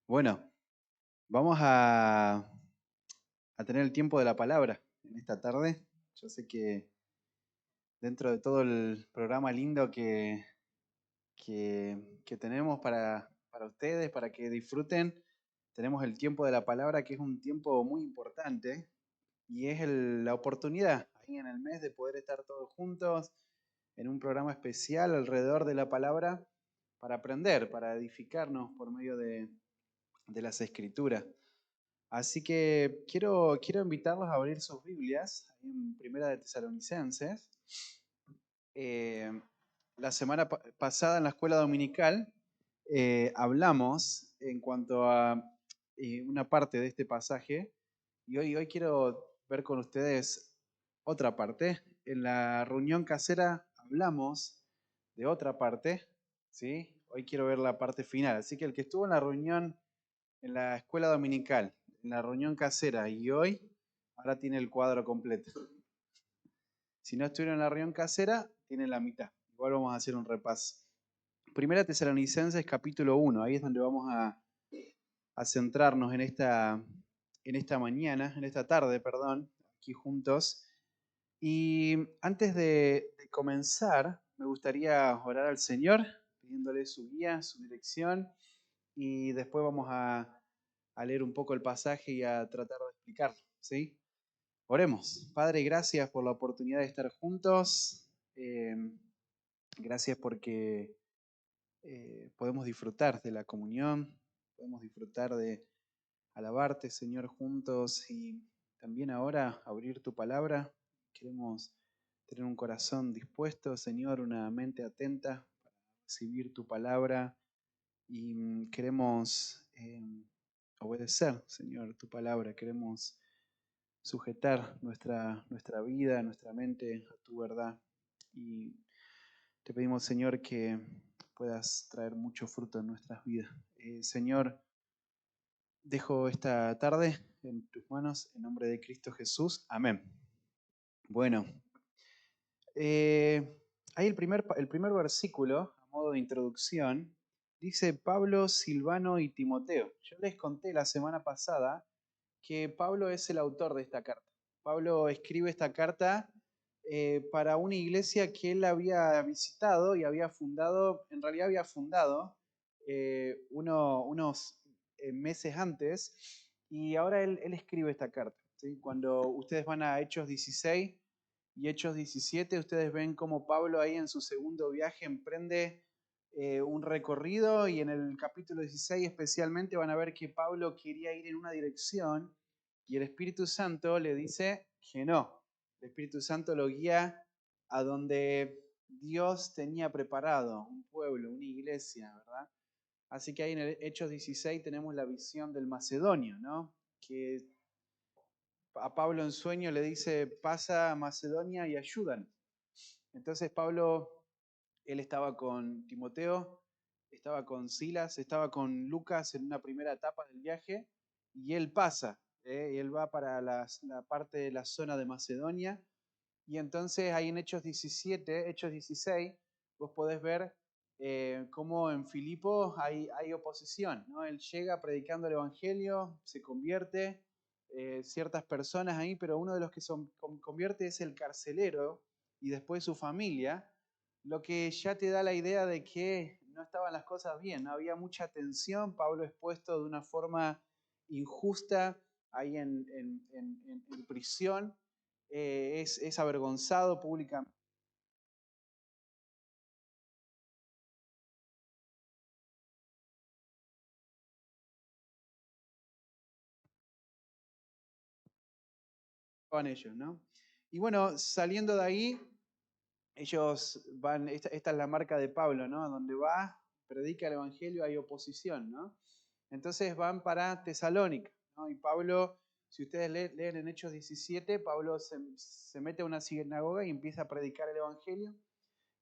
Bueno, vamos a tener el tiempo de la palabra en esta tarde. Yo sé que dentro de todo el programa lindo que tenemos para ustedes, para que disfruten, tenemos el tiempo de la palabra, que es un tiempo muy importante y es la oportunidad ahí en el mes de poder estar todos juntos en un programa especial alrededor de la palabra para aprender, para edificarnos por medio de las escrituras. Así que quiero invitarlos a abrir sus Biblias ahí en Primera de Tesalonicenses. Eh, la semana pasada en la escuela dominical hablamos en cuanto a una parte de este pasaje y hoy quiero ver con ustedes otra parte. En la reunión casera hablamos de otra parte, ¿sí? Hoy quiero ver la parte final. Así que el que estuvo en la reunión en la escuela dominical, en la reunión casera y hoy, ahora tiene el cuadro completo. Si no estuvieron en la reunión casera, tienen la mitad. Igual vamos a hacer un repaso. Primera Tesalonicenses capítulo 1, ahí es donde vamos a centrarnos en esta mañana, en esta tarde, perdón, aquí juntos. Y antes de comenzar, me gustaría orar al Señor, pidiéndole su guía, su dirección, y después vamos a leer un poco el pasaje y a tratar de explicarlo, ¿sí? Oremos. Padre, gracias por la oportunidad de estar juntos. Gracias porque podemos disfrutar de la comunión, podemos disfrutar de alabarte, Señor, juntos y también ahora abrir tu palabra. Queremos tener un corazón dispuesto, Señor, una mente atenta para recibir tu palabra y queremos obedecer, Señor, tu palabra. Queremos sujetar nuestra vida, nuestra mente a tu verdad. Y te pedimos, Señor, que puedas traer mucho fruto en nuestras vidas. Señor, dejo esta tarde en tus manos, en nombre de Cristo Jesús. Amén. Bueno, ahí el primer versículo, a modo de introducción, dice Pablo, Silvano y Timoteo. Yo les conté la semana pasada que Pablo es el autor de esta carta. Pablo escribe esta carta para una iglesia que él había visitado y había fundado, en realidad había fundado unos meses antes, y ahora él escribe esta carta, ¿sí? Cuando ustedes van a Hechos 16 y Hechos 17, ustedes ven cómo Pablo ahí en su segundo viaje emprende un recorrido, y en el capítulo 16 especialmente van a ver que Pablo quería ir en una dirección y el Espíritu Santo le dice que no. El Espíritu Santo lo guía a donde Dios tenía preparado, un pueblo, una iglesia, ¿verdad? Así que ahí en el Hechos 16 tenemos la visión del macedonio, ¿no? Que a Pablo en sueño le dice, pasa a Macedonia y ayúdanos. Entonces Pablo, él estaba con Timoteo, estaba con Silas, estaba con Lucas en una primera etapa del viaje, y él pasa, y él va para la parte de la zona de Macedonia, y entonces ahí en Hechos 17, Hechos 16, vos podés ver cómo en Filipo hay oposición, ¿no? Él llega predicando el Evangelio, se convierte, ciertas personas ahí, pero uno de los que se convierte es el carcelero y después su familia, lo que ya te da la idea de que no estaban las cosas bien, no había mucha tensión, Pablo es puesto de una forma injusta ahí en prisión, es avergonzado públicamente con ellos, ¿no? Y bueno, saliendo de ahí, ellos van, esta es la marca de Pablo, ¿no? Donde va, predica el Evangelio, hay oposición, ¿no? Entonces van para Tesalónica, ¿no? Y Pablo, si ustedes leen en Hechos 17, Pablo se mete a una sinagoga y empieza a predicar el Evangelio.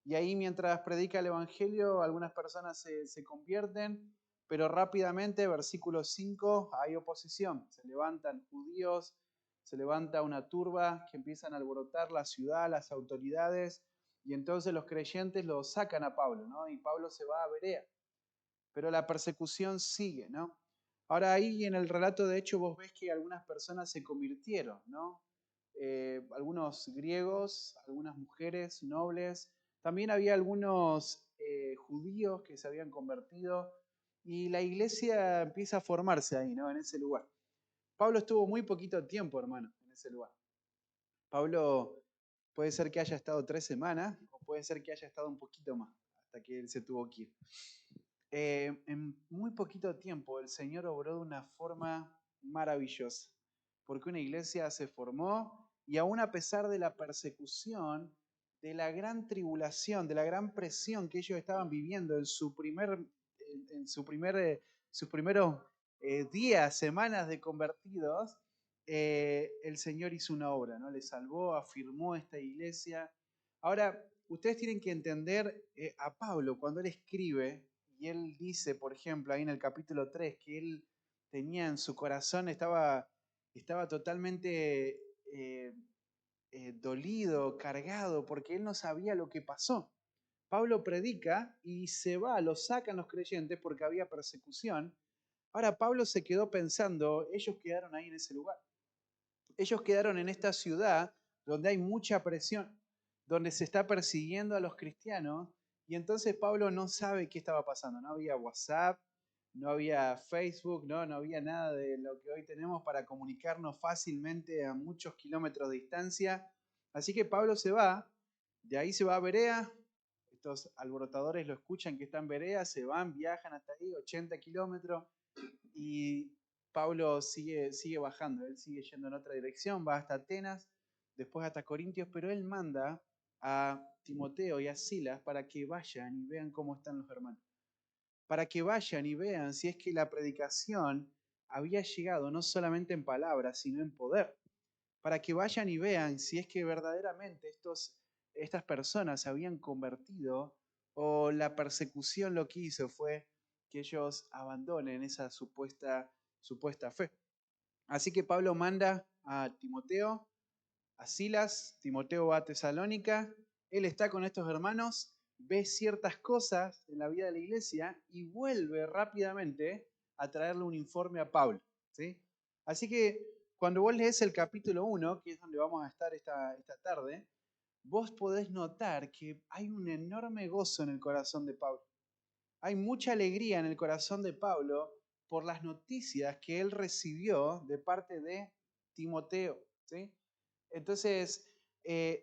Y ahí mientras predica el Evangelio, algunas personas se convierten, pero rápidamente, versículo 5, hay oposición. Se levantan judíos, se levanta una turba que empiezan a alborotar la ciudad, las autoridades, y entonces los creyentes lo sacan a Pablo, ¿no? Y Pablo se va a Berea. Pero la persecución sigue, ¿no? Ahora ahí en el relato de hecho vos ves que algunas personas se convirtieron, ¿no? Algunos griegos, algunas mujeres nobles, también había algunos judíos que se habían convertido y la iglesia empieza a formarse ahí, ¿no? En ese lugar. Pablo estuvo muy poquito tiempo, hermano, en ese lugar. Pablo puede ser que haya estado 3 semanas o puede ser que haya estado un poquito más, hasta que él se tuvo que ir. En muy poquito tiempo el Señor obró de una forma maravillosa, porque una iglesia se formó y aún a pesar de la persecución, de la gran tribulación, de la gran presión que ellos estaban viviendo en sus primeros días, semanas de convertidos, el Señor hizo una obra, ¿no? Le salvó, afirmó esta iglesia. Ahora, ustedes tienen que entender a Pablo cuando él escribe y él dice, por ejemplo, ahí en el capítulo 3, que él tenía en su corazón, estaba totalmente dolido, cargado, porque él no sabía lo que pasó. Pablo predica y se va, lo sacan los creyentes porque había persecución. Ahora Pablo se quedó pensando, ellos quedaron ahí en ese lugar. Ellos quedaron en esta ciudad donde hay mucha presión, donde se está persiguiendo a los cristianos, y entonces Pablo no sabe qué estaba pasando. No había WhatsApp, no había Facebook, no había nada de lo que hoy tenemos para comunicarnos fácilmente a muchos kilómetros de distancia. Así que Pablo se va, de ahí se va a Berea. Estos alborotadores lo escuchan que está en Berea, se van, viajan hasta ahí, 80 kilómetros, y Pablo sigue bajando, él sigue yendo en otra dirección, va hasta Atenas, después hasta Corintios, pero él manda a Timoteo y a Silas para que vayan y vean cómo están los hermanos. Para que vayan y vean si es que la predicación había llegado no solamente en palabras, sino en poder. Para que vayan y vean si es que verdaderamente estas personas se habían convertido o la persecución lo que hizo fue que ellos abandonen esa supuesta fe. Así que Pablo manda a Timoteo, a Silas, Timoteo va a Tesalónica, él está con estos hermanos, ve ciertas cosas en la vida de la iglesia y vuelve rápidamente a traerle un informe a Pablo, ¿sí? Así que cuando vos lees el capítulo 1, que es donde vamos a estar esta tarde, vos podés notar que hay un enorme gozo en el corazón de Pablo. Hay mucha alegría en el corazón de Pablo por las noticias que él recibió de parte de Timoteo, ¿sí? Entonces,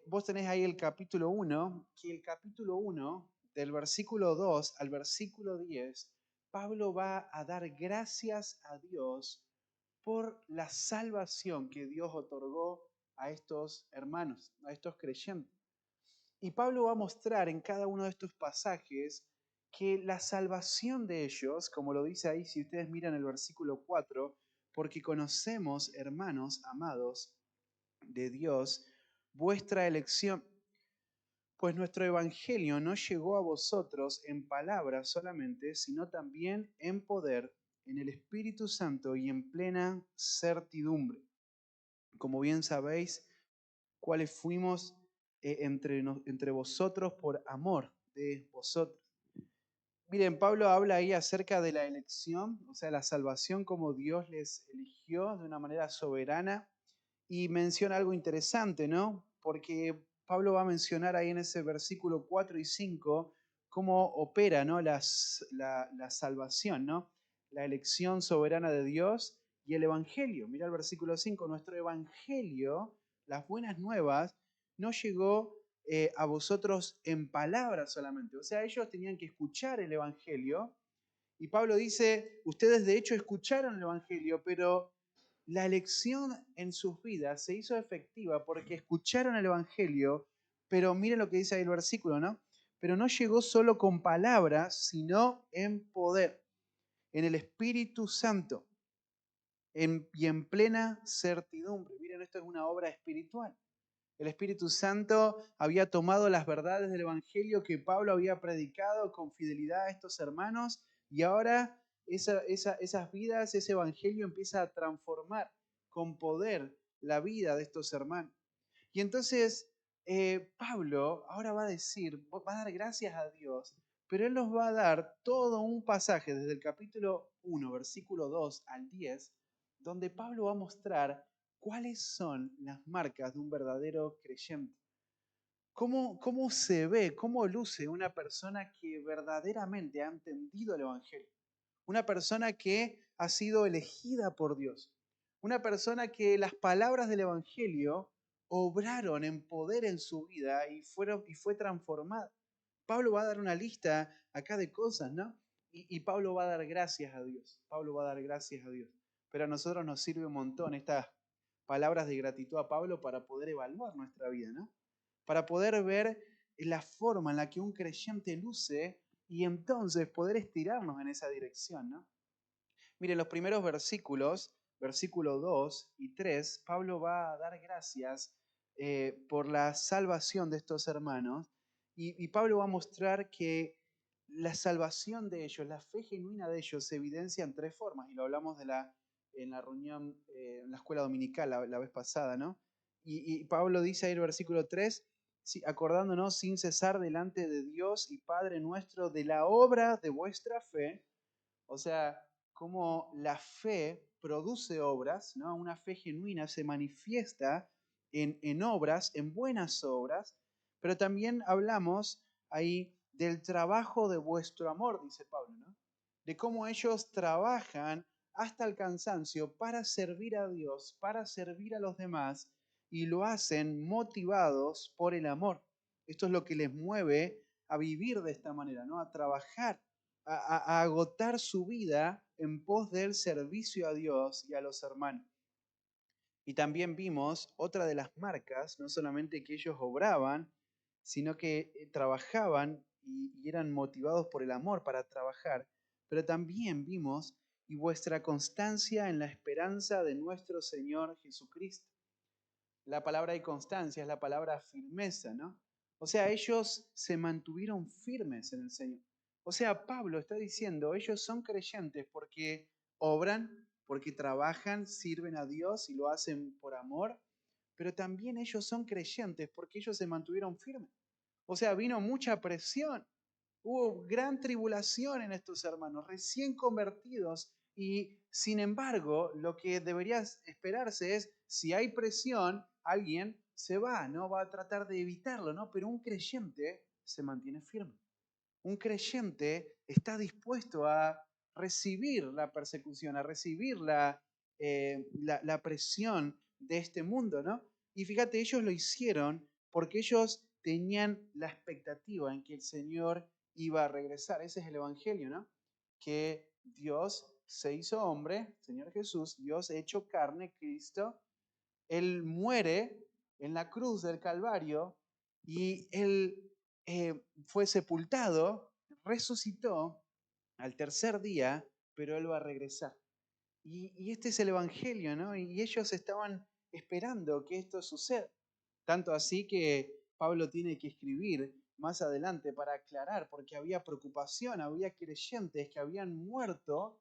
vos tenés ahí el capítulo 1, que el capítulo 1, del versículo 2 al versículo 10, Pablo va a dar gracias a Dios por la salvación que Dios otorgó a estos hermanos, a estos creyentes. Y Pablo va a mostrar en cada uno de estos pasajes que la salvación de ellos, como lo dice ahí, si ustedes miran el versículo 4, porque conocemos, hermanos amados de Dios, vuestra elección, pues nuestro evangelio no llegó a vosotros en palabras solamente, sino también en poder, en el Espíritu Santo y en plena certidumbre. Como bien sabéis, cuáles fuimos entre vosotros por amor de vosotros. Miren, Pablo habla ahí acerca de la elección, o sea, la salvación como Dios les eligió de una manera soberana, y menciona algo interesante, ¿no? Porque Pablo va a mencionar ahí en ese versículo 4 y 5 cómo opera, ¿no? La salvación, ¿no? La elección soberana de Dios y el Evangelio. Mira el versículo 5, nuestro Evangelio, las buenas nuevas, no llegó a vosotros en palabras solamente. O sea, ellos tenían que escuchar el Evangelio. Y Pablo dice, ustedes de hecho escucharon el Evangelio, pero la elección en sus vidas se hizo efectiva porque escucharon el Evangelio, pero miren lo que dice ahí el versículo, ¿no? Pero no llegó solo con palabras, sino en poder, en el Espíritu Santo y en plena certidumbre. Miren, esto es una obra espiritual. El Espíritu Santo había tomado las verdades del Evangelio que Pablo había predicado con fidelidad a estos hermanos y ahora esas vidas, ese Evangelio empieza a transformar con poder la vida de estos hermanos. Y entonces Pablo ahora va a decir, va a dar gracias a Dios, pero Él nos va a dar todo un pasaje desde el capítulo 1, versículo 2 al 10, donde Pablo va a mostrar cuáles son las marcas de un verdadero creyente. ¿Cómo se ve, cómo luce una persona que verdaderamente ha entendido el Evangelio? Una persona que ha sido elegida por Dios. Una persona que las palabras del Evangelio obraron en poder en su vida y fue transformada. Pablo va a dar una lista acá de cosas, ¿no? Y Pablo va a dar gracias a Dios. Pablo va a dar gracias a Dios. Pero a nosotros nos sirve un montón estas palabras de gratitud a Pablo para poder evaluar nuestra vida, ¿no? Para poder ver la forma en la que un creyente luce y entonces poder estirarnos en esa dirección, ¿no? Miren, los primeros versículos, versículo 2 y 3, Pablo va a dar gracias por la salvación de estos hermanos y Pablo va a mostrar que la salvación de ellos, la fe genuina de ellos se evidencia en tres formas y lo hablamos en la reunión, en la escuela dominical la vez pasada, ¿no? Y Pablo dice ahí en el versículo 3, acordándonos sin cesar delante de Dios y Padre nuestro de la obra de vuestra fe, o sea, cómo la fe produce obras, ¿no? Una fe genuina se manifiesta en obras, en buenas obras, pero también hablamos ahí del trabajo de vuestro amor, dice Pablo, ¿no? De cómo ellos trabajan hasta el cansancio para servir a Dios, para servir a los demás, y lo hacen motivados por el amor. Esto es lo que les mueve a vivir de esta manera, ¿no? A trabajar a agotar su vida en pos del servicio a Dios y a los hermanos. Y también vimos otra de las marcas, no solamente que ellos obraban, sino que trabajaban y eran motivados por el amor para trabajar, pero también vimos y vuestra constancia en la esperanza de nuestro Señor Jesucristo. La palabra de constancia es la palabra firmeza, ¿no? O sea, ellos se mantuvieron firmes en el Señor. O sea, Pablo está diciendo, ellos son creyentes porque obran, porque trabajan, sirven a Dios y lo hacen por amor, pero también ellos son creyentes porque ellos se mantuvieron firmes. O sea, vino mucha presión, hubo gran tribulación en estos hermanos, recién convertidos, y sin embargo, lo que debería esperarse es, si hay presión, alguien se va, ¿no? Va a tratar de evitarlo, ¿no? Pero un creyente se mantiene firme. Un creyente está dispuesto a recibir la persecución, a recibir la presión de este mundo, ¿no? Y fíjate, ellos lo hicieron porque ellos tenían la expectativa en que el Señor iba a regresar. Ese es el Evangelio, ¿no? Que Dios se hizo hombre, Señor Jesús, Dios hecho carne, Cristo, Él muere en la cruz del Calvario y Él fue sepultado, resucitó al tercer día, pero Él va a regresar. Y este es el Evangelio, ¿no? Y ellos estaban esperando que esto suceda. Tanto así que Pablo tiene que escribir más adelante para aclarar, porque había preocupación, había creyentes que habían muerto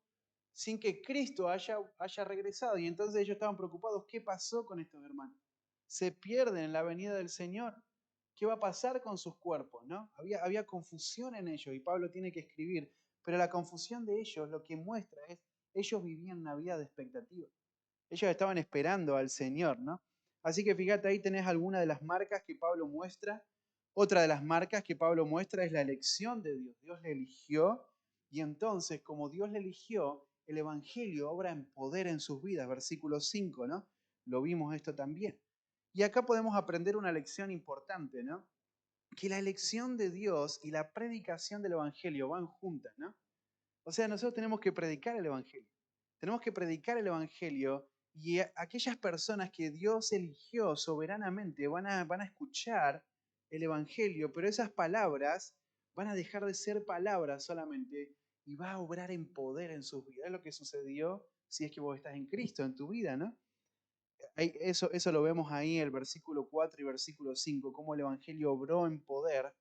sin que Cristo haya regresado. Y entonces ellos estaban preocupados, ¿qué pasó con estos hermanos? Se pierden en la venida del Señor. ¿Qué va a pasar con sus cuerpos? ¿No? Había confusión en ellos y Pablo tiene que escribir, pero la confusión de ellos lo que muestra es, ellos vivían una vida de expectativa. Ellos estaban esperando al Señor, ¿no? Así que fíjate, ahí tenés alguna de las marcas que Pablo muestra. Otra de las marcas que Pablo muestra es la elección de Dios. Dios le eligió y entonces, como Dios le eligió, el Evangelio obra en poder en sus vidas. Versículo 5, ¿no? Lo vimos esto también. Y acá podemos aprender una lección importante, ¿no? Que la elección de Dios y la predicación del Evangelio van juntas, ¿no? O sea, nosotros tenemos que predicar el Evangelio. Tenemos que predicar el Evangelio y aquellas personas que Dios eligió soberanamente van a escuchar el Evangelio, pero esas palabras van a dejar de ser palabras solamente y va a obrar en poder en sus vidas. Es lo que sucedió si es que vos estás en Cristo, en tu vida, ¿no? Eso lo vemos ahí en el versículo 4 y versículo 5, cómo el Evangelio obró en poder.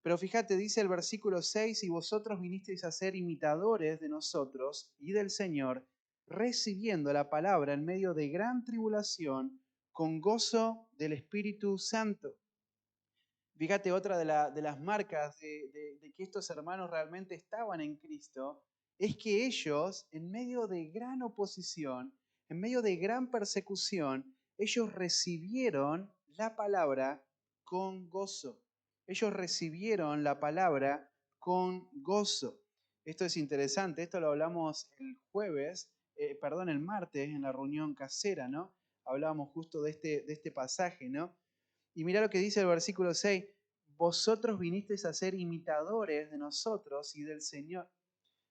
Pero fíjate, dice el versículo 6, y vosotros vinisteis a ser imitadores de nosotros y del Señor, recibiendo la palabra en medio de gran tribulación, con gozo del Espíritu Santo. Fíjate, otra de las marcas de que estos hermanos realmente estaban en Cristo es que ellos, en medio de gran oposición, en medio de gran persecución, ellos recibieron la palabra con gozo. Ellos recibieron la palabra con gozo. Esto es interesante, esto lo hablamos el martes en la reunión casera, ¿no? Hablábamos justo de este pasaje, ¿no? Y mira lo que dice el versículo 6, vosotros vinisteis a ser imitadores de nosotros y del Señor.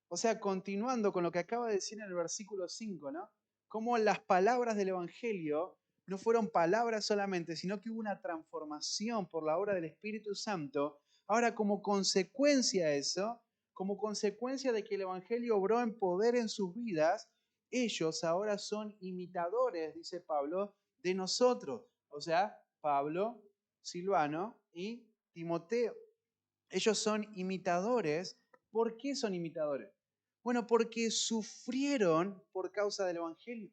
O sea, continuando con lo que acaba de decir en el versículo 5, ¿no? Cómo las palabras del Evangelio no fueron palabras solamente, sino que hubo una transformación por la obra del Espíritu Santo. Ahora, como consecuencia de eso, como consecuencia de que el Evangelio obró en poder en sus vidas, ellos ahora son imitadores, dice Pablo, de nosotros. O sea, Pablo, Silvano y Timoteo. Ellos son imitadores. ¿Por qué son imitadores? Bueno, porque sufrieron por causa del Evangelio.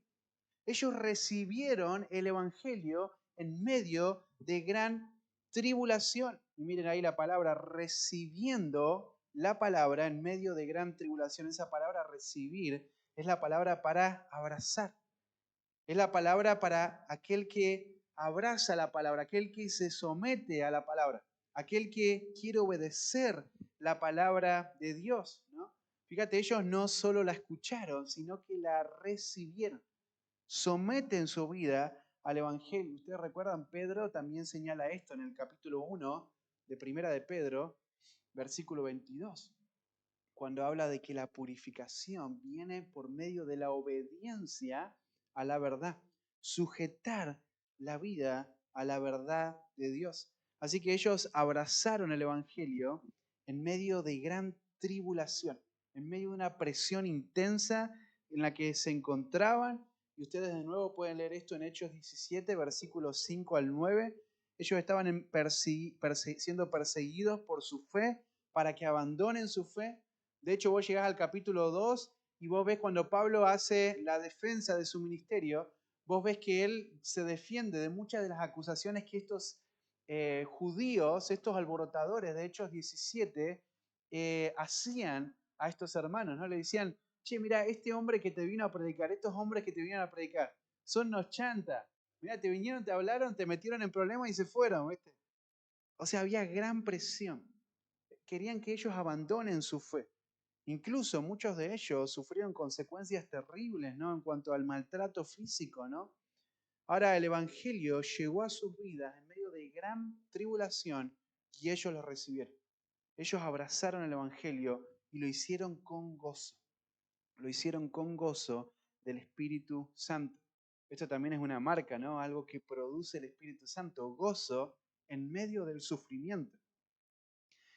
Ellos recibieron el Evangelio en medio de gran tribulación. Y miren ahí la palabra, recibiendo la palabra en medio de gran tribulación. Esa palabra recibir es la palabra para abrazar. Es la palabra para aquel que abraza la palabra, aquel que se somete a la palabra, aquel que quiere obedecer la palabra de Dios, ¿no? Fíjate, ellos no solo la escucharon, sino que la recibieron. Someten su vida al Evangelio. Ustedes recuerdan, Pedro también señala esto en el capítulo 1 de Primera de Pedro, versículo 22, cuando habla de que la purificación viene por medio de la obediencia a la verdad, sujetar la vida a la verdad de Dios. Así que ellos abrazaron el Evangelio en medio de gran tribulación, en medio de una presión intensa en la que se encontraban. Y ustedes de nuevo pueden leer esto en Hechos 17, versículos 5 al 9. Ellos estaban siendo perseguidos por su fe para que abandonen su fe. De hecho, vos llegás al capítulo 2 y vos ves cuando Pablo hace la defensa de su ministerio, vos ves que él se defiende de muchas de las acusaciones que estos judíos, estos alborotadores de Hechos 17, hacían a estos hermanos, ¿no? Le decían, che, mira, este hombre que te vino a predicar, estos hombres que te vinieron a predicar, son unos chantas. Mira, te vinieron, te hablaron, te metieron en problemas y se fueron, ¿viste? O sea, había gran presión. Querían que ellos abandonen su fe. Incluso muchos de ellos sufrieron consecuencias terribles, ¿no? En cuanto al maltrato físico, ¿no? Ahora el Evangelio llegó a sus vidas en medio de gran tribulación y ellos lo recibieron. Ellos abrazaron el Evangelio y lo hicieron con gozo. Lo hicieron con gozo del Espíritu Santo. Esto también es una marca, ¿no? Algo que produce el Espíritu Santo, gozo en medio del sufrimiento.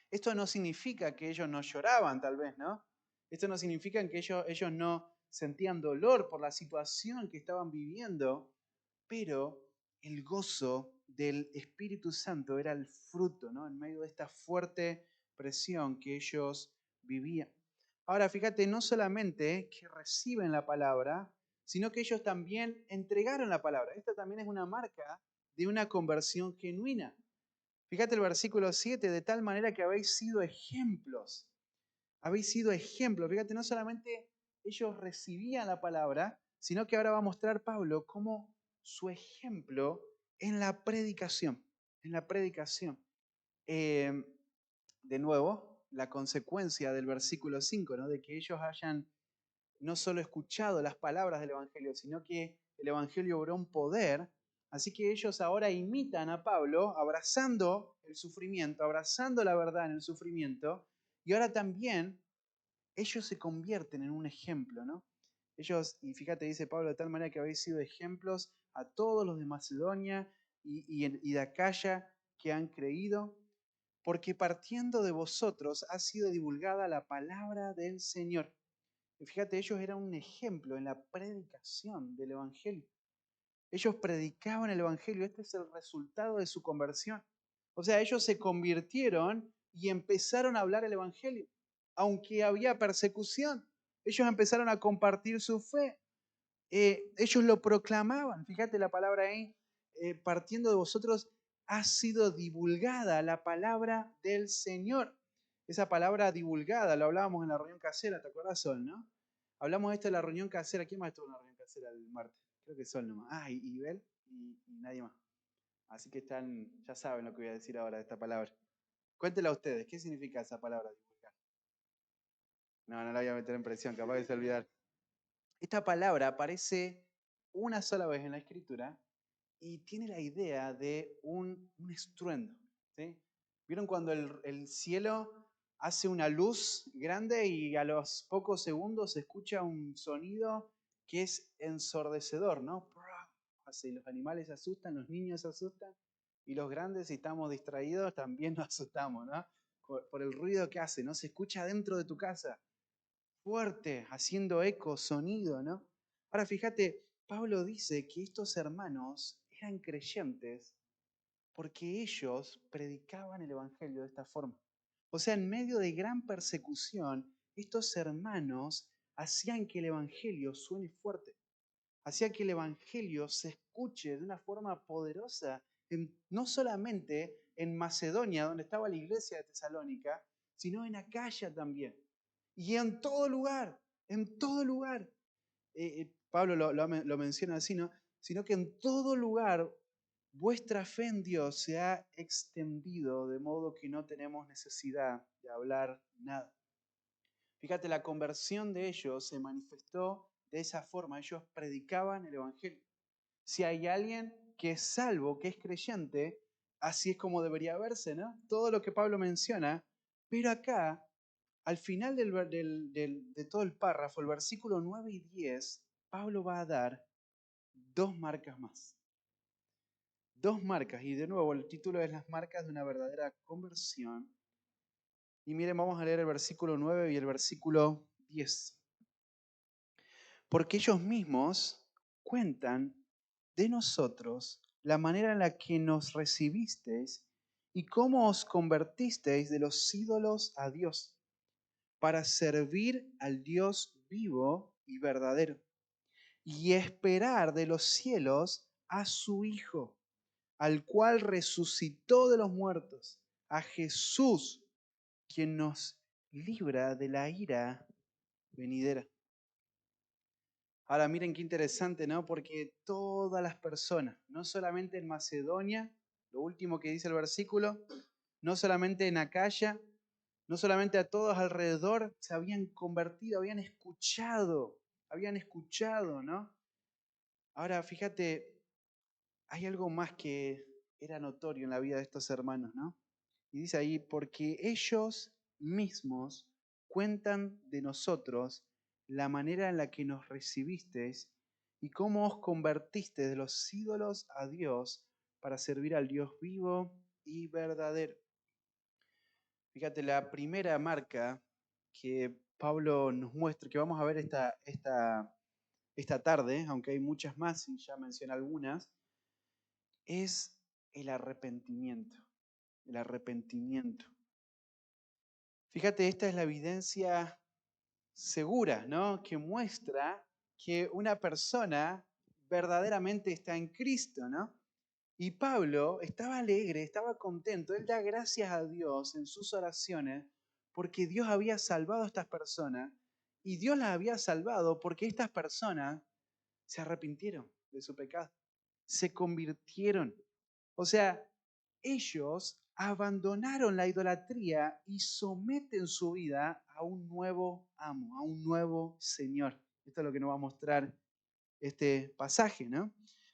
Esto no significa que ellos no lloraban, tal vez, ¿no? Esto no significa que ellos no sentían dolor por la situación que estaban viviendo, pero el gozo del Espíritu Santo era el fruto, ¿no? En medio de esta fuerte presión que ellos vivían. Ahora, fíjate, no solamente que reciben la palabra, sino que ellos también entregaron la palabra. Esta también es una marca de una conversión genuina. Fíjate el versículo 7, de tal manera que habéis sido ejemplos. Habéis sido ejemplos. Fíjate, no solamente ellos recibían la palabra, sino que ahora va a mostrar Pablo cómo su ejemplo en la predicación. En la predicación. De nuevo, la consecuencia del versículo 5, ¿no? De que ellos hayan no solo escuchado las palabras del Evangelio, sino que el Evangelio obró un poder. Así que ellos ahora imitan a Pablo, abrazando el sufrimiento, abrazando la verdad en el sufrimiento, y ahora también ellos se convierten en un ejemplo, ¿no? Ellos, y fíjate, dice Pablo, de tal manera que habéis sido ejemplos a todos los de Macedonia y de Acaya que han creído, porque partiendo de vosotros ha sido divulgada la palabra del Señor. Y fíjate, ellos eran un ejemplo en la predicación del Evangelio. Ellos predicaban el Evangelio, este es el resultado de su conversión. O sea, ellos se convirtieron y empezaron a hablar el Evangelio, aunque había persecución. Ellos empezaron a compartir su fe. Ellos lo proclamaban. Fíjate la palabra ahí, partiendo de vosotros ha sido divulgada la palabra del Señor. Esa palabra divulgada, lo hablábamos en la reunión casera, ¿te acuerdas, Sol, no? Hablamos de esto en la reunión casera. ¿Quién más estuvo en la reunión casera el martes? Creo que Sol nomás. Ah, y Bel y nadie más. Así que ya saben lo que voy a decir ahora de esta palabra. Cuéntenla a ustedes, ¿qué significa esa palabra divulgar? No, no la voy a meter en presión, capaz que se olvidar. Esta palabra aparece una sola vez en la Escritura y tiene la idea de un estruendo. ¿Sí? ¿Vieron cuando el cielo hace una luz grande y a los pocos segundos se escucha un sonido que es ensordecedor, ¿no? Así, los animales se asustan, los niños se asustan y los grandes, si estamos distraídos, también nos asustamos, ¿no? Por el ruido que hace, ¿no? Se escucha dentro de tu casa, fuerte, haciendo eco, sonido, ¿no? Ahora fíjate, Pablo dice que estos hermanos eran creyentes porque ellos predicaban el Evangelio de esta forma. O sea, en medio de gran persecución, estos hermanos hacían que el Evangelio suene fuerte, hacían que el Evangelio se escuche de una forma poderosa, no solamente en Macedonia, donde estaba la iglesia de Tesalónica, sino en Acaya también. Y en todo lugar, en todo lugar. Pablo lo menciona así, ¿no? Sino que en todo lugar vuestra fe en Dios se ha extendido de modo que no tenemos necesidad de hablar nada. Fíjate, la conversión de ellos se manifestó de esa forma. Ellos predicaban el Evangelio. Si hay alguien que es salvo, que es creyente, así es como debería verse, ¿no? Todo lo que Pablo menciona. Pero acá, al final de todo el párrafo, el versículo 9 y 10, Pablo va a dar dos marcas más. Dos marcas, y de nuevo el título es Las marcas de una verdadera conversión. Y miren, vamos a leer el versículo 9 y el versículo 10. Porque ellos mismos cuentan de nosotros la manera en la que nos recibisteis y cómo os convertisteis de los ídolos a Dios, para servir al Dios vivo y verdadero, y esperar de los cielos a su Hijo, al cual resucitó de los muertos, a Jesús, quien nos libra de la ira venidera. Ahora miren qué interesante, ¿no? Porque todas las personas, no solamente en Macedonia, lo último que dice el versículo, no solamente en Acaya, no solamente a todos alrededor se habían convertido, habían escuchado, ¿no? Ahora fíjate, hay algo más que era notorio en la vida de estos hermanos, ¿no? Y dice ahí, porque ellos mismos cuentan de nosotros la manera en la que nos recibisteis y cómo os convertiste de los ídolos a Dios para servir al Dios vivo y verdadero. Fíjate, la primera marca que Pablo nos muestra, que vamos a ver esta tarde, aunque hay muchas más y ya mencioné algunas, es el arrepentimiento. El arrepentimiento. Fíjate, esta es la evidencia segura, ¿no? Que muestra que una persona verdaderamente está en Cristo, ¿no? Y Pablo estaba alegre, estaba contento. Él da gracias a Dios en sus oraciones porque Dios había salvado a estas personas y Dios las había salvado porque estas personas se arrepintieron de su pecado, se convirtieron. O sea, ellos abandonaron la idolatría y someten su vida a un nuevo amo, a un nuevo Señor. Esto es lo que nos va a mostrar este pasaje, ¿no?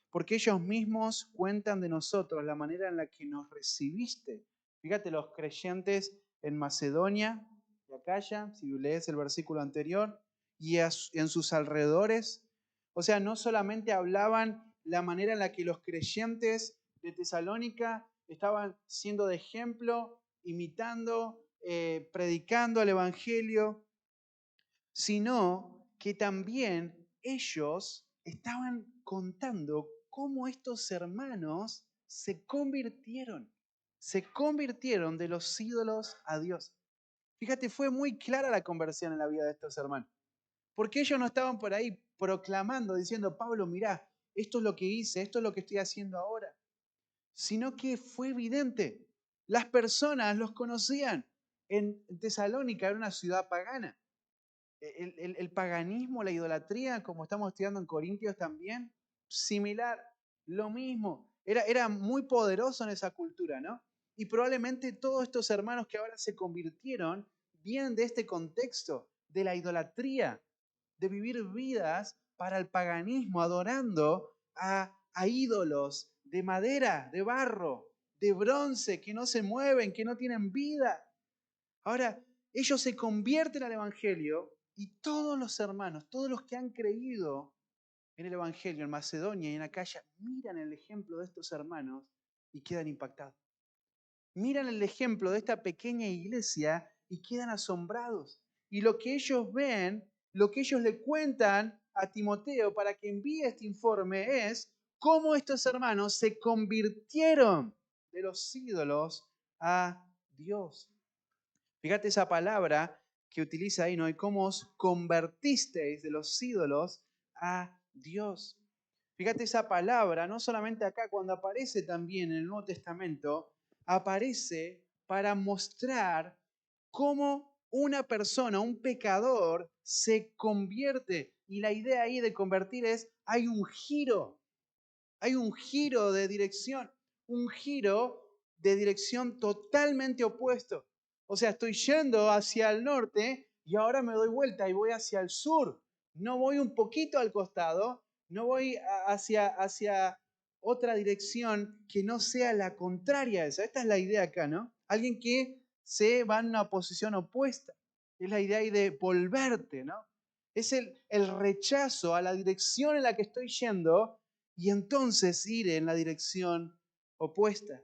Porque ellos mismos cuentan de nosotros la manera en la que nos recibiste. Fíjate, los creyentes en Macedonia y Acaya, si lees el versículo anterior, y en sus alrededores. O sea, no solamente hablaban la manera en la que los creyentes de Tesalónica estaban siendo de ejemplo, imitando, predicando el Evangelio, sino que también ellos estaban contando cómo estos hermanos se convirtieron de los ídolos a Dios. Fíjate, fue muy clara la conversión en la vida de estos hermanos, porque ellos no estaban por ahí proclamando, diciendo, Pablo, mirá, esto es lo que hice, esto es lo que estoy haciendo ahora, sino que fue evidente. Las personas los conocían. En Tesalónica era una ciudad pagana. El paganismo, la idolatría, como estamos estudiando en Corintios también, similar, lo mismo. Era muy poderoso en esa cultura, ¿no? Y probablemente todos estos hermanos que ahora se convirtieron vienen de este contexto, de la idolatría, de vivir vidas para el paganismo, adorando a ídolos de madera, de barro, de bronce, que no se mueven, que no tienen vida. Ahora, ellos se convierten al Evangelio y todos los hermanos, todos los que han creído en el Evangelio en Macedonia y en Acaya, miran el ejemplo de estos hermanos y quedan impactados. Miran el ejemplo de esta pequeña iglesia y quedan asombrados. Y lo que ellos ven, lo que ellos le cuentan a Timoteo para que envíe este informe es cómo estos hermanos se convirtieron de los ídolos a Dios. Fíjate esa palabra que utiliza ahí, ¿no? Y cómo os convertisteis de los ídolos a Dios. Fíjate esa palabra, no solamente acá, cuando aparece también en el Nuevo Testamento, aparece para mostrar cómo una persona, un pecador, se convierte. Y la idea ahí de convertir es, hay un giro de dirección totalmente opuesto. O sea, estoy yendo hacia el norte y ahora me doy vuelta y voy hacia el sur. No voy un poquito al costado, no voy hacia otra dirección que no sea la contraria a esa. Esta es la idea acá, ¿no? Alguien que se va en una posición opuesta. Es la idea ahí de volverte, ¿no? Es el rechazo a la dirección en la que estoy yendo y entonces ir en la dirección opuesta.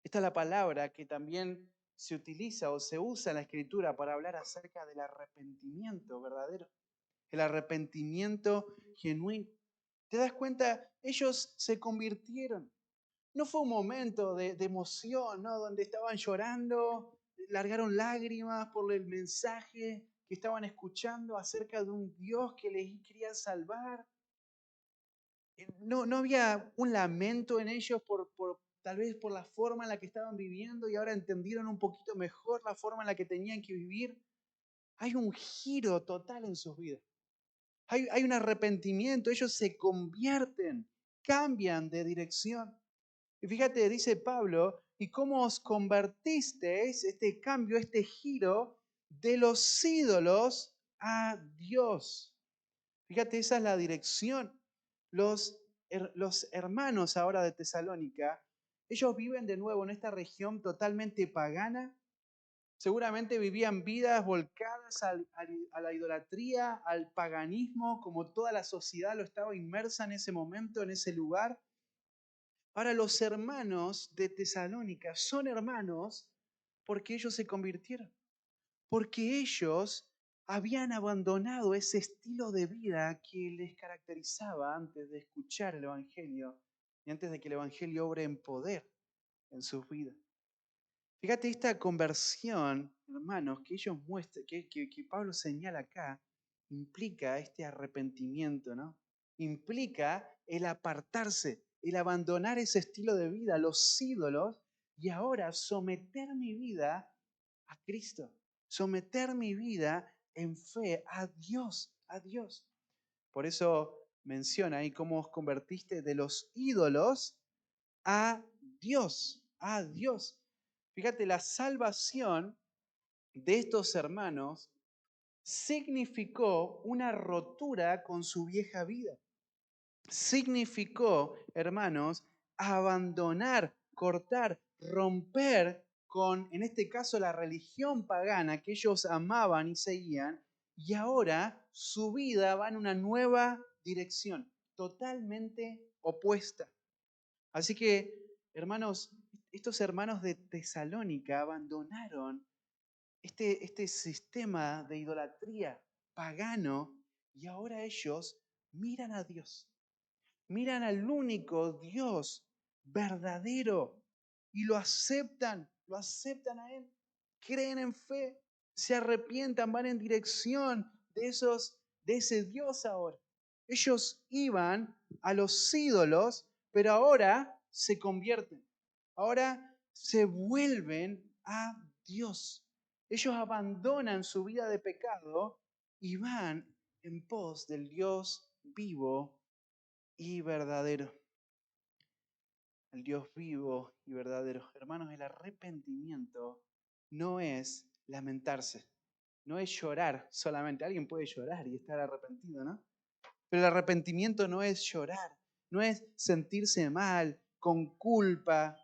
Esta es la palabra que también se utiliza o se usa en la Escritura para hablar acerca del arrepentimiento verdadero, el arrepentimiento genuino. ¿Te das cuenta? Ellos se convirtieron. No fue un momento de emoción, ¿no? Donde estaban llorando, largaron lágrimas por el mensaje que estaban escuchando acerca de un Dios que les quería salvar. No había un lamento en ellos tal vez por la forma en la que estaban viviendo y ahora entendieron un poquito mejor la forma en la que tenían que vivir. Hay un giro total en sus vidas. Hay un arrepentimiento, ellos se convierten, cambian de dirección. Y fíjate, dice Pablo, ¿y cómo os convertisteis, este cambio, este giro de los ídolos a Dios? Fíjate, esa es la dirección. Los hermanos ahora de Tesalónica, ellos viven de nuevo en esta región totalmente pagana. Seguramente vivían vidas volcadas a la idolatría, al paganismo, como toda la sociedad lo estaba inmersa en ese momento, en ese lugar. Ahora los hermanos de Tesalónica son hermanos porque ellos se convirtieron, porque ellos habían abandonado ese estilo de vida que les caracterizaba antes de escuchar el Evangelio y antes de que el Evangelio obre en poder en sus vidas. Fíjate esta conversión, hermanos, que ellos muestran, que Pablo señala acá, implica este arrepentimiento, ¿no? Implica el apartarse, el abandonar ese estilo de vida, los ídolos, y ahora someter mi vida a Cristo, someter mi vida en fe a Dios, a Dios. Por eso menciona ahí cómo os convertiste de los ídolos a Dios, a Dios. Fíjate, la salvación de estos hermanos significó una rotura con su vieja vida. Significó, hermanos, abandonar, cortar, romper con, en este caso, la religión pagana que ellos amaban y seguían, y ahora su vida va en una nueva dirección, totalmente opuesta. Así que, hermanos, estos hermanos de Tesalónica abandonaron este sistema de idolatría pagano y ahora ellos miran a Dios, miran al único Dios verdadero y lo aceptan a Él, creen en fe, se arrepientan, van en dirección de ese Dios ahora. Ellos iban a los ídolos, pero ahora se convierten. Ahora se vuelven a Dios. Ellos abandonan su vida de pecado y van en pos del Dios vivo y verdadero. El Dios vivo y verdadero. Hermanos, el arrepentimiento no es lamentarse, no es llorar solamente. Alguien puede llorar y estar arrepentido, ¿no? Pero el arrepentimiento no es llorar, no es sentirse mal, con culpa.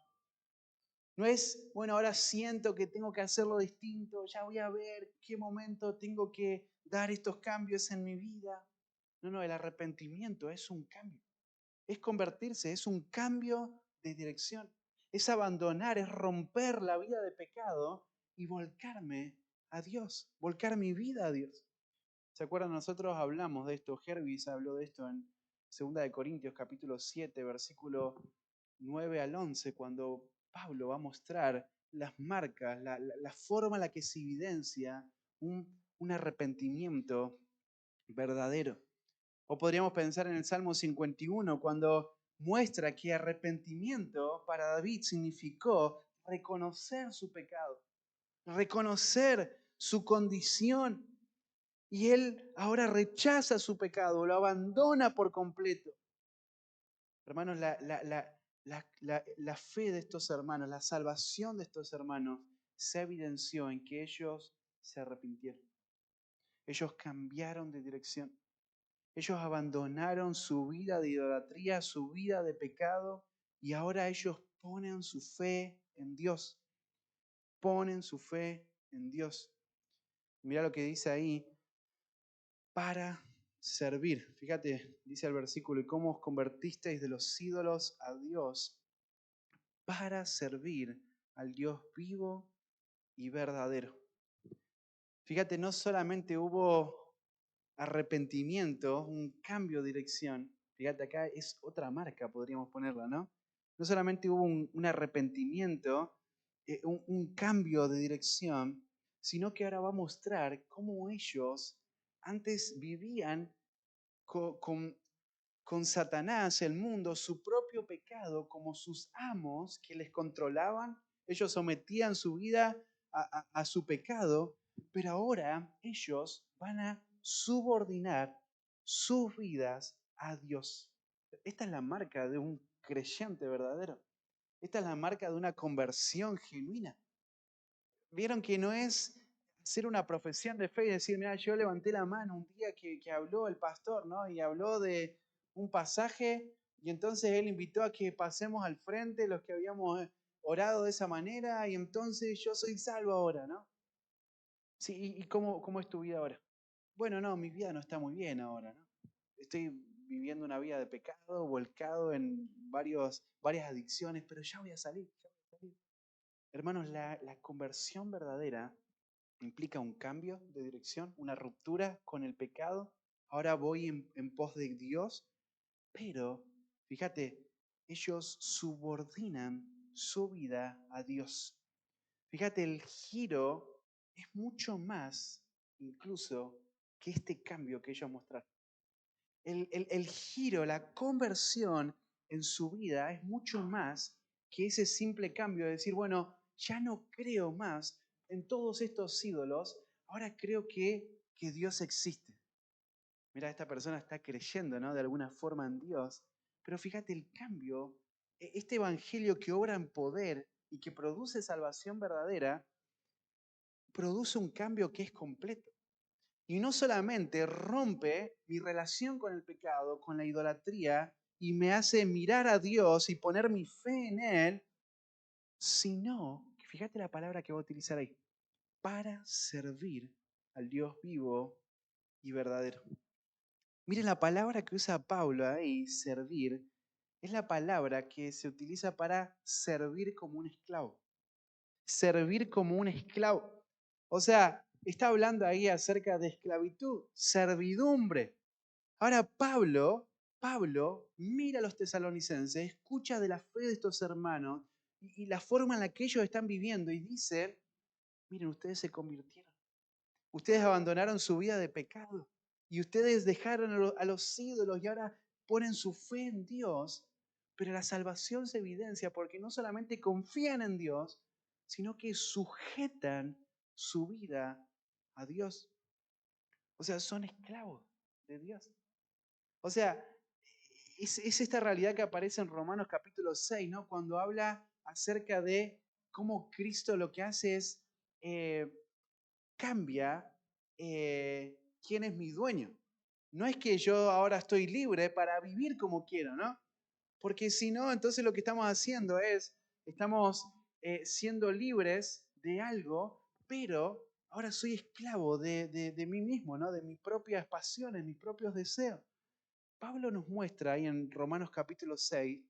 No es, bueno, ahora siento que tengo que hacerlo distinto, ya voy a ver qué momento tengo que dar estos cambios en mi vida. No, el arrepentimiento es un cambio, es convertirse, es un cambio de dirección, es abandonar, es romper la vida de pecado y volcarme a Dios, volcar mi vida a Dios. ¿Se acuerdan? Nosotros hablamos de esto, Jervis habló de esto en 2 Corintios capítulo 7, versículo 9 al 11, cuando Pablo va a mostrar las marcas, la forma en la que se evidencia un arrepentimiento verdadero. O podríamos pensar en el Salmo 51, cuando muestra que arrepentimiento para David significó reconocer su pecado, reconocer su condición. Y él ahora rechaza su pecado, lo abandona por completo. Hermanos, la fe de estos hermanos, la salvación de estos hermanos se evidenció en que ellos se arrepintieron. Ellos cambiaron de dirección. Ellos abandonaron su vida de idolatría, su vida de pecado, y ahora ellos ponen su fe en Dios. Ponen su fe en Dios. Mira lo que dice ahí, para servir. Fíjate, dice el versículo, y cómo os convertisteis de los ídolos a Dios para servir al Dios vivo y verdadero. Fíjate, no solamente hubo arrepentimiento, un cambio de dirección. Fíjate, acá es otra marca, podríamos ponerla, ¿no? No solamente hubo un arrepentimiento, un cambio de dirección, sino que ahora va a mostrar cómo ellos antes vivían con Satanás, el mundo, su propio pecado como sus amos que les controlaban. Ellos sometían su vida a su pecado, pero ahora ellos van a subordinar sus vidas a Dios. Esta es la marca de un creyente verdadero. Esta es la marca de una conversión genuina. Vieron que no es hacer una profesión de fe y decir, mira, yo levanté la mano un día que habló el pastor, ¿no? Y habló de un pasaje y entonces él invitó a que pasemos al frente los que habíamos orado de esa manera y entonces yo soy salvo ahora, ¿no? Sí, ¿y cómo es tu vida ahora? Bueno, no, mi vida no está muy bien ahora, ¿no? Estoy viviendo una vida de pecado, volcado en varias adicciones, pero ya voy a salir, ya voy a salir. Hermanos, la conversión verdadera implica un cambio de dirección, una ruptura con el pecado. Ahora voy en pos de Dios, pero fíjate, ellos subordinan su vida a Dios. Fíjate, el giro es mucho más incluso que este cambio que ellos mostraron. El giro, la conversión en su vida es mucho más que ese simple cambio de decir, bueno, ya no creo más en todos estos ídolos, ahora creo que Dios existe. Mira, esta persona está creyendo, ¿no? De alguna forma en Dios, pero fíjate el cambio, este evangelio que obra en poder y que produce salvación verdadera, produce un cambio que es completo. Y no solamente rompe mi relación con el pecado, con la idolatría, y me hace mirar a Dios y poner mi fe en Él, sino, fíjate la palabra que voy a utilizar ahí, para servir al Dios vivo y verdadero. Miren, la palabra que usa Pablo ahí, servir, es la palabra que se utiliza para servir como un esclavo. Servir como un esclavo. O sea, está hablando ahí acerca de esclavitud, servidumbre. Ahora Pablo mira a los tesalonicenses, escucha de la fe de estos hermanos y la forma en la que ellos están viviendo y dice, miren, ustedes se convirtieron. Ustedes abandonaron su vida de pecado y ustedes dejaron a los ídolos y ahora ponen su fe en Dios. Pero la salvación se evidencia porque no solamente confían en Dios, sino que sujetan su vida a Dios. O sea, son esclavos de Dios. O sea, es esta realidad que aparece en Romanos capítulo 6, ¿no? Cuando habla acerca de cómo Cristo lo que hace es eh, cambia quién es mi dueño. No es que yo ahora estoy libre para vivir como quiero, ¿no? Porque si no, entonces lo que estamos haciendo es, estamos siendo libres de algo, pero ahora soy esclavo de mí mismo, ¿no? De mis propias pasiones, mis propios deseos. Pablo nos muestra ahí en Romanos capítulo 6,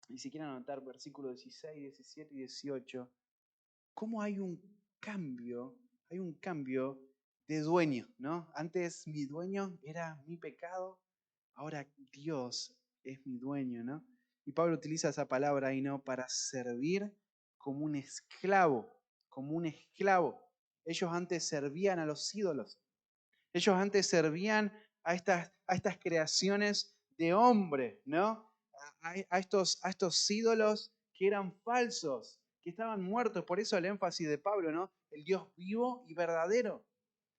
y si quieren anotar versículos 16, 17 y 18, cómo hay un cambio de dueño, ¿no? Antes mi dueño era mi pecado, ahora Dios es mi dueño, ¿no? Y Pablo utiliza esa palabra ahí, ¿no? Para servir como un esclavo, como un esclavo. Ellos antes servían a los ídolos. Ellos antes servían a estas creaciones de hombre, ¿no? A estos ídolos que eran falsos, que estaban muertos. Por eso el énfasis de Pablo, ¿no? El Dios vivo y verdadero.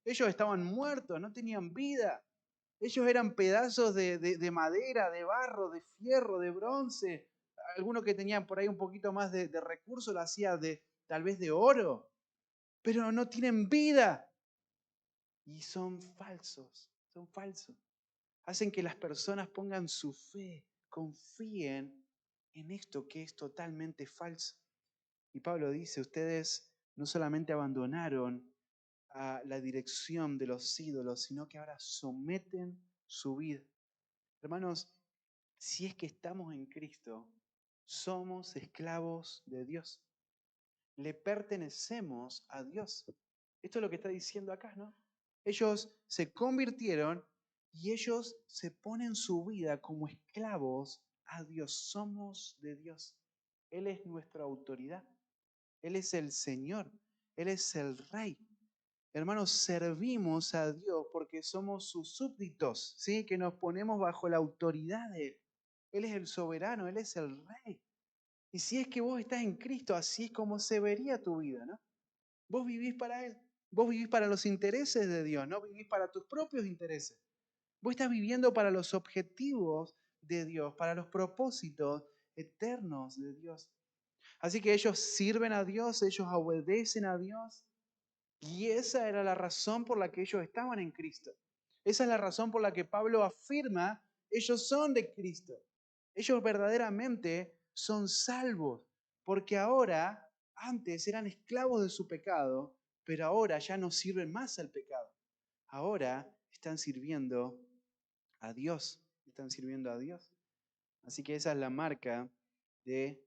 Ellos estaban muertos, no tenían vida. Ellos eran pedazos de madera, de barro, de fierro, de bronce. Algunos que tenían por ahí un poquito más de recursos lo hacía tal vez de oro. Pero no tienen vida. Y son falsos, son falsos. Hacen que las personas pongan su fe, confíen en esto que es totalmente falso. Y Pablo dice, ustedes no solamente abandonaron a la dirección de los ídolos, sino que ahora someten su vida. Hermanos, si es que estamos en Cristo, somos esclavos de Dios. Le pertenecemos a Dios. Esto es lo que está diciendo acá, ¿no? Ellos se convirtieron y ellos se ponen su vida como esclavos a Dios. Somos de Dios. Él es nuestra autoridad. Él es el Señor. Él es el Rey. Hermanos, servimos a Dios porque somos sus súbditos, ¿sí? Que nos ponemos bajo la autoridad de Él. Él es el soberano, Él es el Rey. Y si es que vos estás en Cristo, así es como se vería tu vida, ¿no? Vos vivís para Él. Vos vivís para los intereses de Dios, no vivís para tus propios intereses. Vos estás viviendo para los objetivos de Dios, para los propósitos eternos de Dios. Así que ellos sirven a Dios, ellos obedecen a Dios. Y esa era la razón por la que ellos estaban en Cristo. Esa es la razón por la que Pablo afirma, ellos son de Cristo. Ellos verdaderamente son salvos, porque ahora, antes eran esclavos de su pecado, pero ahora ya no sirven más al pecado. Ahora están sirviendo a Dios, están sirviendo a Dios. Así que esa es la marca de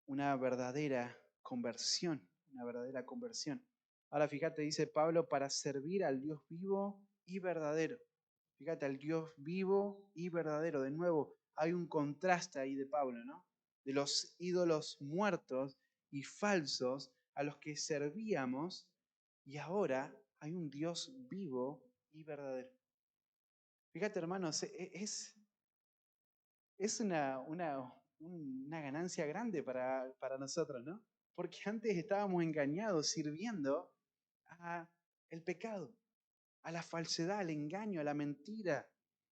una verdadera conversión, una verdadera conversión. Ahora fíjate, dice Pablo, para servir al Dios vivo y verdadero. Fíjate, al Dios vivo y verdadero. De nuevo, hay un contraste ahí de Pablo, ¿no? De los ídolos muertos y falsos a los que servíamos, y ahora hay un Dios vivo y verdadero. Fíjate, hermanos, es una ganancia grande para nosotros, ¿no? Porque antes estábamos engañados, sirviendo a el pecado, a la falsedad, al engaño, a la mentira.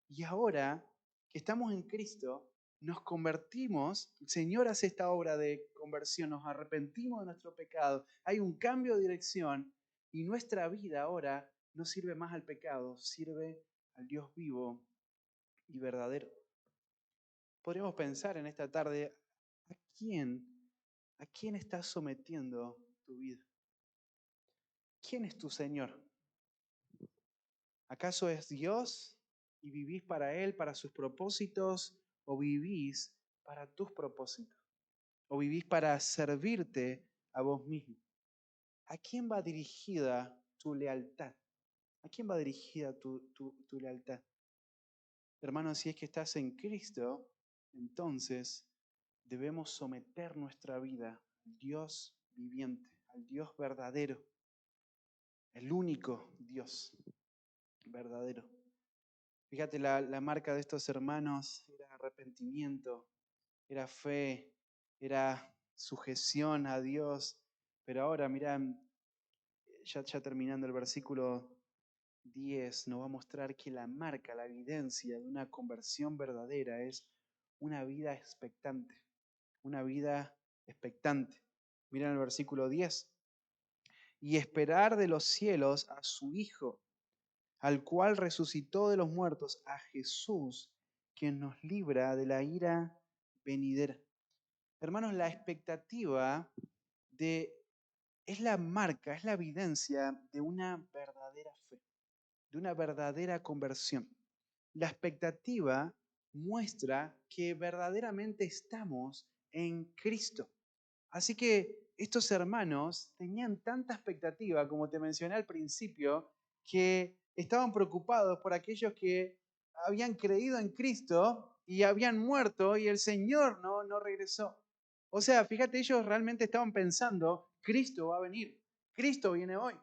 Y ahora que estamos en Cristo, nos convertimos, el Señor hace esta obra de conversión, nos arrepentimos de nuestro pecado, hay un cambio de dirección y nuestra vida ahora no sirve más al pecado, sirve al Dios vivo y verdadero. Podríamos pensar en esta tarde, ¿a a quién estás sometiendo tu vida? ¿Quién es tu Señor? ¿Acaso es Dios y vivís para Él, para sus propósitos, o vivís para tus propósitos? ¿O vivís para servirte a vos mismo? ¿A quién va dirigida tu lealtad? ¿A quién va dirigida tu lealtad? Hermanos, si es que estás en Cristo, entonces debemos someter nuestra vida al Dios viviente, al Dios verdadero, el único Dios verdadero. Fíjate, la marca de estos hermanos era arrepentimiento, era fe, era sujeción a Dios. Pero ahora, mirá, ya terminando el versículo 10, nos va a mostrar que la marca, la evidencia de una conversión verdadera es una vida expectante, una vida expectante. Miren el versículo 10. Y esperar de los cielos a su Hijo, al cual resucitó de los muertos, a Jesús, quien nos libra de la ira venidera. Hermanos, la expectativa de, es la marca, es la evidencia de una verdadera fe, de una verdadera conversión. La expectativa muestra que verdaderamente estamos en Cristo. Así que estos hermanos tenían tanta expectativa, como te mencioné al principio, que estaban preocupados por aquellos que habían creído en Cristo y habían muerto y el Señor no regresó. O sea, fíjate, ellos realmente estaban pensando, Cristo va a venir, Cristo viene hoy.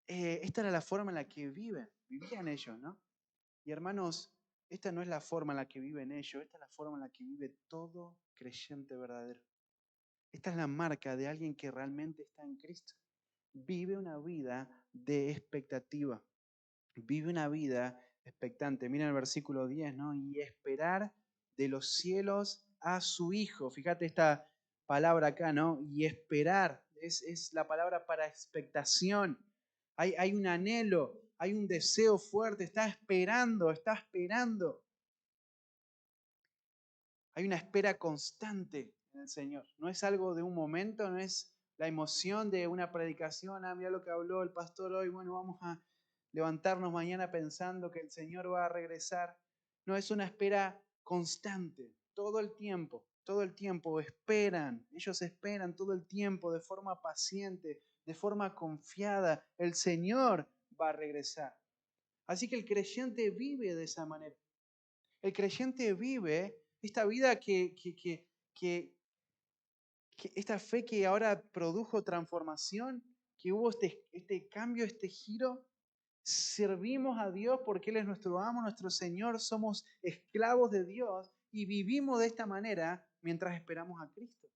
Esta era la forma en la que vivían ellos, ¿no? Y hermanos, esta no es la forma en la que viven ellos, esta es la forma en la que vive todo creyente verdadero. Esta es la marca de alguien que realmente está en Cristo. Vive una vida de expectativa. Vive una vida expectante. Mira el versículo 10, ¿no? Y esperar de los cielos a su Hijo. Fíjate esta palabra acá, ¿no? Y esperar es la palabra para expectación. Hay un anhelo, hay un deseo fuerte. Está esperando, está esperando. Hay una espera constante en el Señor. No es algo de un momento, no es la emoción de una predicación. Ah, mira lo que habló el pastor hoy. Bueno, vamos a levantarnos mañana pensando que el Señor va a regresar. No, es una espera constante. Todo el tiempo esperan. Ellos esperan todo el tiempo de forma paciente, de forma confiada. El Señor va a regresar. Así que el creyente vive de esa manera. El creyente vive esta vida que esta fe que ahora produjo transformación, que hubo este cambio, este giro. Servimos a Dios porque Él es nuestro amo, nuestro Señor, somos esclavos de Dios y vivimos de esta manera mientras esperamos a Cristo.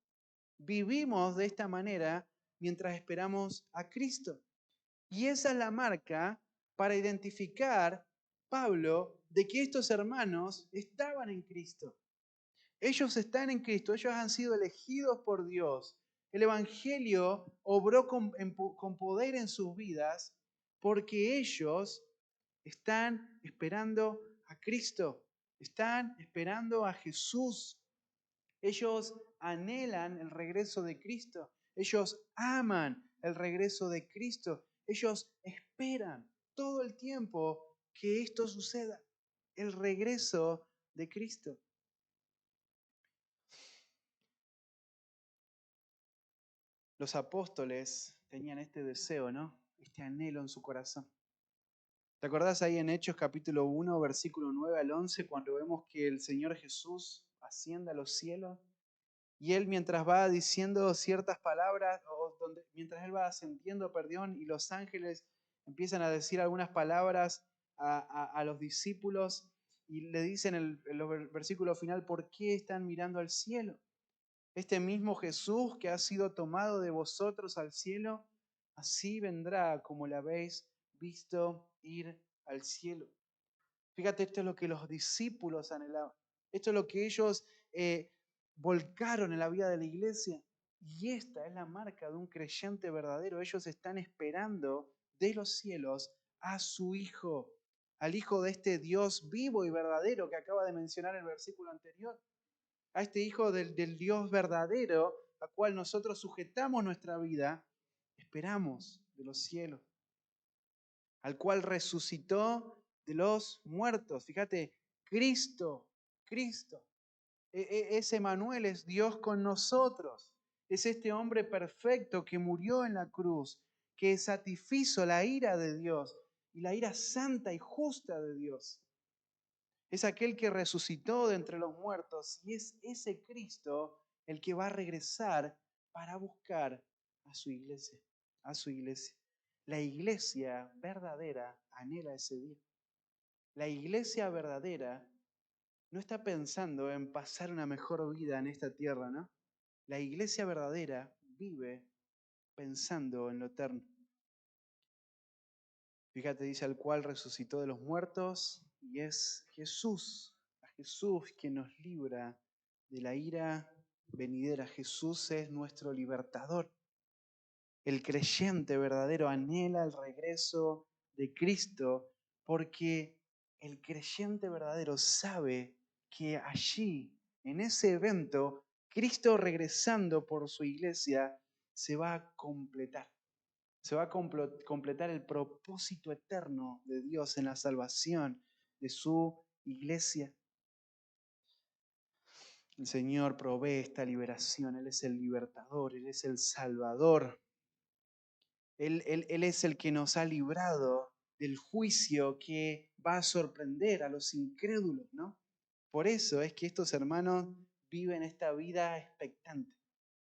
Vivimos de esta manera mientras esperamos a Cristo. Y esa es la marca para identificar, Pablo, de que estos hermanos estaban en Cristo. Ellos están en Cristo, ellos han sido elegidos por Dios. El Evangelio obró con poder en sus vidas porque ellos están esperando a Cristo, están esperando a Jesús. Ellos anhelan el regreso de Cristo, ellos aman el regreso de Cristo, ellos esperan todo el tiempo que esto suceda, el regreso de Cristo. Los apóstoles tenían este deseo, ¿no? Este anhelo en su corazón. ¿Te acordás ahí en Hechos capítulo 1, versículo 9 al 11, cuando vemos que el Señor Jesús asciende a los cielos? Y Él mientras va diciendo ciertas palabras, mientras Él va ascendiendo, perdón, y los ángeles empiezan a decir algunas palabras a los discípulos y le dicen en el versículo final, ¿por qué están mirando al cielo? Este mismo Jesús que ha sido tomado de vosotros al cielo, así vendrá como le habéis visto ir al cielo. Fíjate, esto es lo que los discípulos anhelaban. Esto es lo que ellos volcaron en la vida de la iglesia. Y esta es la marca de un creyente verdadero. Ellos están esperando de los cielos a su Hijo, al Hijo de este Dios vivo y verdadero que acaba de mencionar el versículo anterior, a este Hijo del Dios verdadero, a cual nosotros sujetamos nuestra vida, esperamos de los cielos, al cual resucitó de los muertos. Fíjate, Cristo, Cristo. Ese Emanuel es Dios con nosotros. Es este hombre perfecto que murió en la cruz, que satisfizo la ira de Dios y la ira santa y justa de Dios. Es aquel que resucitó de entre los muertos y es ese Cristo el que va a regresar para buscar a su iglesia, a su iglesia. La iglesia verdadera anhela ese día. La iglesia verdadera no está pensando en pasar una mejor vida en esta tierra, ¿no? La iglesia verdadera vive pensando en lo eterno. Fíjate, dice al cual resucitó de los muertos y es Jesús, a Jesús que nos libra de la ira venidera. Jesús es nuestro libertador. El creyente verdadero anhela el regreso de Cristo porque el creyente verdadero sabe que allí, en ese evento, Cristo regresando por su iglesia se va a completar. Se va a completar el propósito eterno de Dios en la salvación de su iglesia. El Señor provee esta liberación. Él es el libertador, Él es el salvador. Él es el que nos ha librado del juicio que va a sorprender a los incrédulos, ¿no? Por eso es que estos hermanos viven esta vida expectante.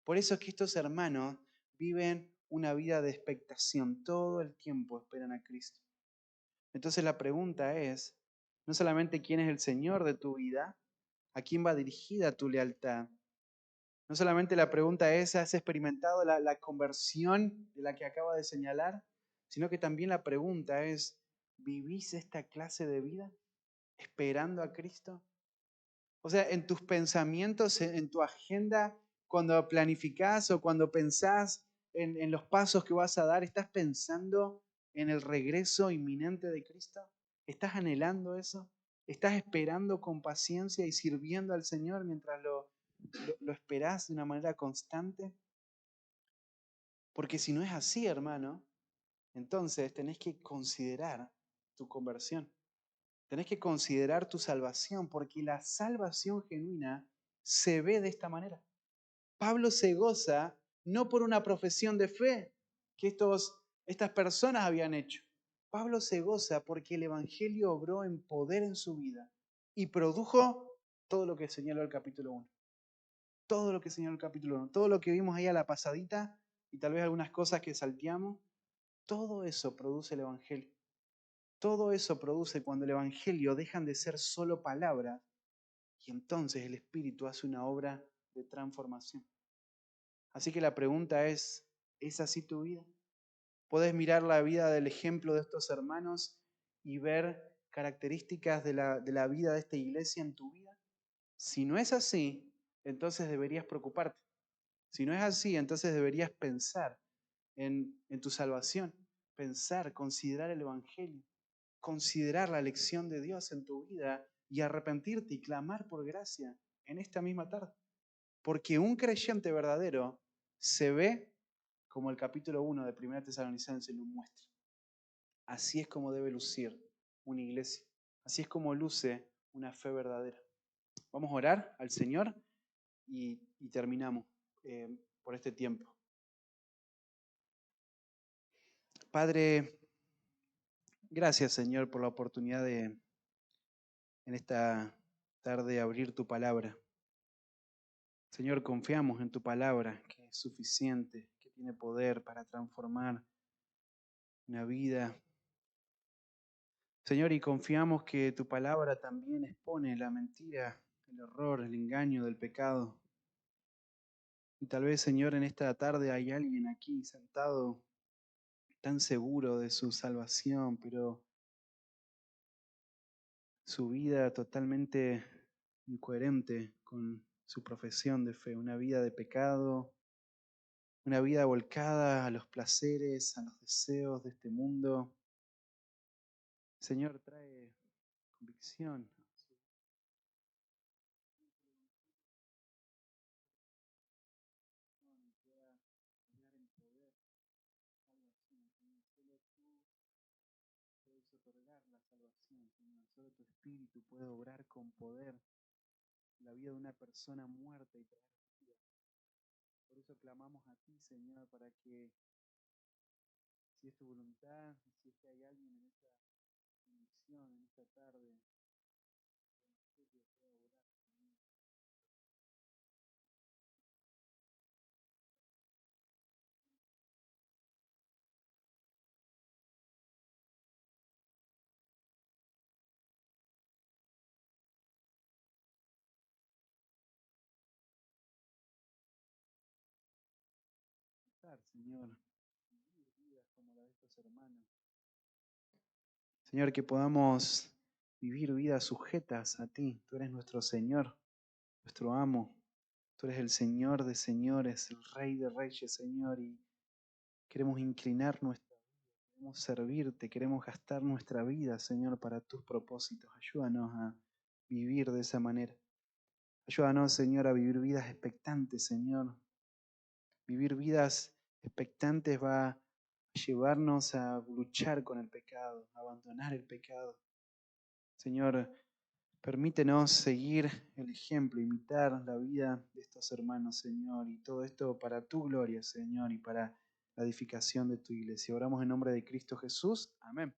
Por eso es que estos hermanos viven una vida de expectación. Todo el tiempo esperan a Cristo. Entonces la pregunta es, no solamente quién es el Señor de tu vida, a quién va dirigida tu lealtad. No solamente la pregunta es, ¿has experimentado la conversión de la que acaba de señalar? Sino que también la pregunta es, ¿vivís esta clase de vida esperando a Cristo? O sea, en tus pensamientos, en tu agenda, cuando planificás o cuando pensás en los pasos que vas a dar, ¿estás pensando en el regreso inminente de Cristo? ¿Estás anhelando eso? ¿Estás esperando con paciencia y sirviendo al Señor mientras lo esperás de una manera constante? Porque si no es así, hermano, entonces tenés que considerar tu conversión. Tenés que considerar tu salvación, porque la salvación genuina se ve de esta manera. Pablo se goza no por una profesión de fe que estas personas habían hecho. Pablo se goza porque el Evangelio obró en poder en su vida y produjo todo lo que señaló el capítulo 1. Todo lo que señaló el capítulo 1. Todo lo que vimos ahí a la pasadita y tal vez algunas cosas que salteamos. Todo eso produce el Evangelio. Todo eso produce cuando el Evangelio dejan de ser solo palabras y entonces el Espíritu hace una obra de transformación. Así que la pregunta ¿es así tu vida? ¿Puedes mirar la vida del ejemplo de estos hermanos y ver características de la vida de esta iglesia en tu vida? Si no es así, entonces deberías preocuparte. Si no es así, entonces deberías pensar en tu salvación, pensar, considerar el Evangelio, considerar la elección de Dios en tu vida y arrepentirte y clamar por gracia en esta misma tarde. Porque un creyente verdadero se ve como el capítulo 1 de 1 Tesalonicenses lo muestra. Así es como debe lucir una iglesia. Así es como luce una fe verdadera. Vamos a orar al Señor y terminamos por este tiempo. Padre, gracias Señor por la oportunidad de en esta tarde abrir tu palabra. Señor, confiamos en tu palabra, que es suficiente, que tiene poder para transformar una vida. Señor, y confiamos que tu palabra también expone la mentira, el error, el engaño del pecado. Y tal vez, Señor, en esta tarde hay alguien aquí sentado tan seguro de su salvación, pero su vida totalmente incoherente con su profesión de fe, una vida de pecado, una vida volcada a los placeres, a los deseos de este mundo. Señor, trae convicción. Puedes otorgar la salvación, Señor. Solo tu Espíritu puede obrar con poder la vida de una persona muerta y traer vida. Por eso clamamos a ti, Señor, para que, si es tu voluntad, si es que hay alguien en esta condición, en esta tarde, Señor, vivir vidas como la de estos hermanos. Señor, que podamos vivir vidas sujetas a ti. Tú eres nuestro Señor, nuestro amo. Tú eres el Señor de señores, el Rey de reyes, Señor, y queremos inclinar nuestra vida, queremos servirte, queremos gastar nuestra vida, Señor, para tus propósitos. Ayúdanos a vivir de esa manera. Ayúdanos, Señor, a vivir vidas expectantes, Señor. Vivir vidas expectantes va a llevarnos a luchar con el pecado, a abandonar el pecado. Señor, permítenos seguir el ejemplo, imitar la vida de estos hermanos, Señor, y todo esto para tu gloria, Señor, y para la edificación de tu iglesia. Oramos en nombre de Cristo Jesús. Amén.